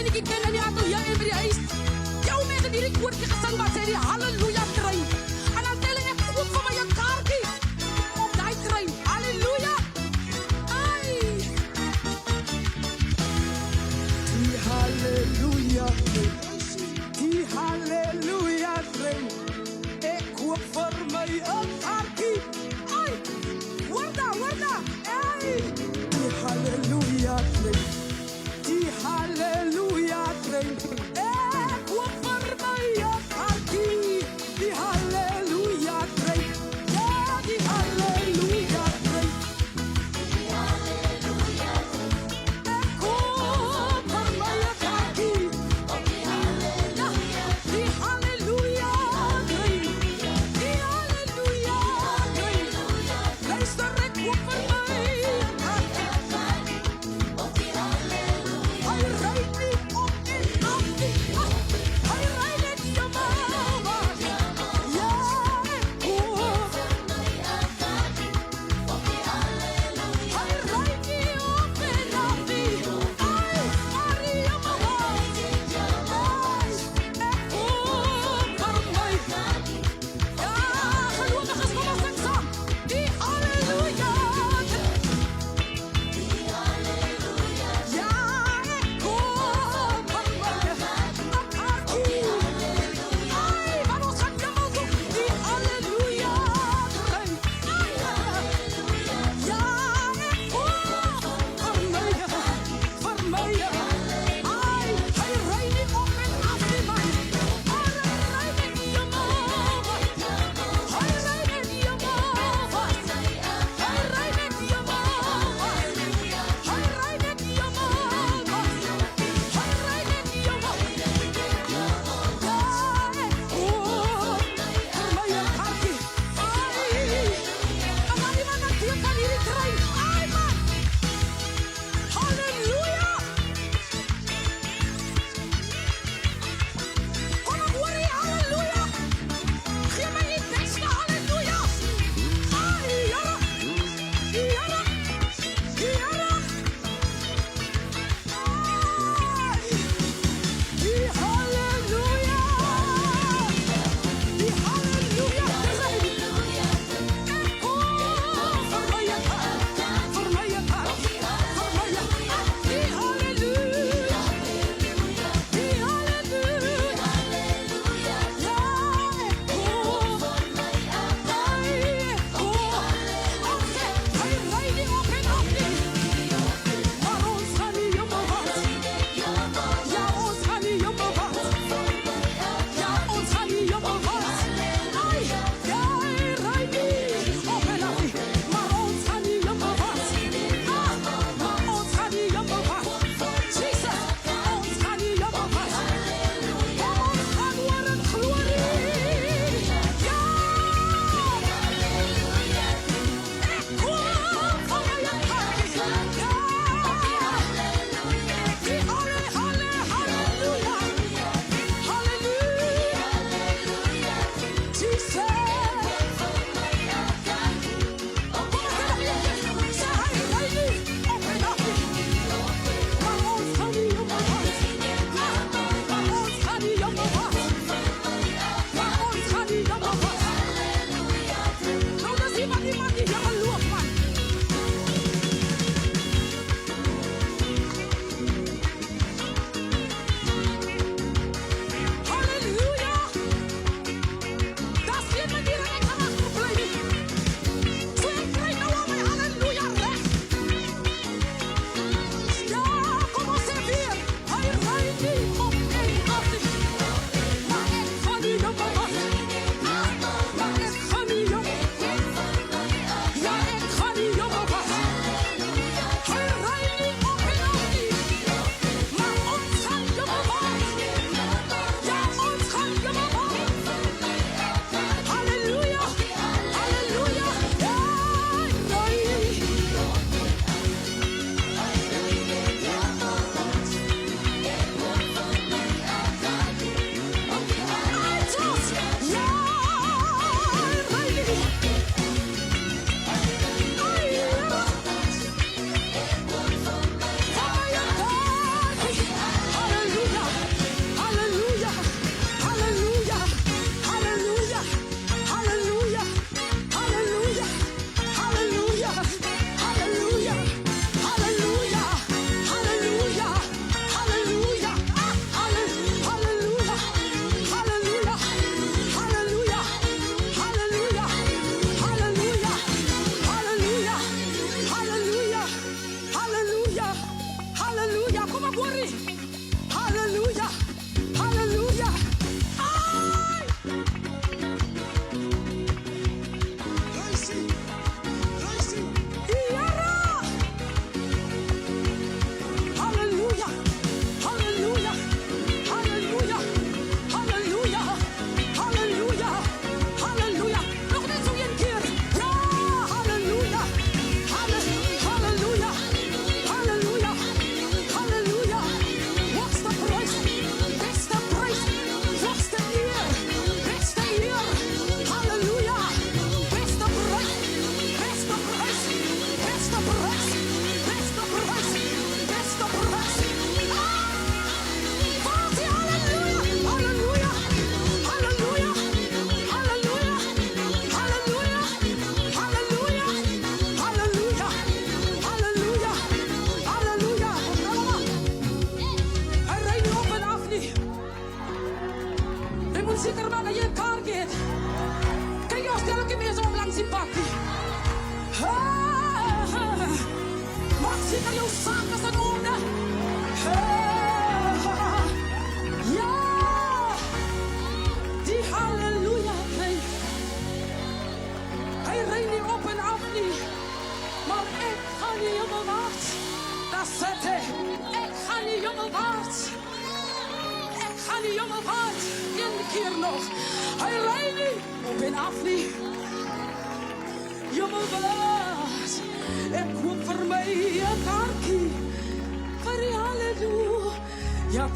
dinigit kay nani ato ya every eyes. Yaw me na dirikuan ka kasang ba sa hallelujah train. Anang teleng ek kuot pa mayang karki. Dai train. Hallelujah. Ay. Di hallelujah train. Di hallelujah train. Ek kuot pa mayang karki. Ay. Warda. Ay. Di hallelujah train. Di hallelujah train. Ek kuot pa mayang karki. Di sette. Ik ga niet jongelwaarts. Ik ga niet jongelwaarts. Eén keer nog. Hij rijdt niet. Ik ben af niet. Jongelwaarts. Ik koop voor mij een kaartje. Voor die halleluja. Ja,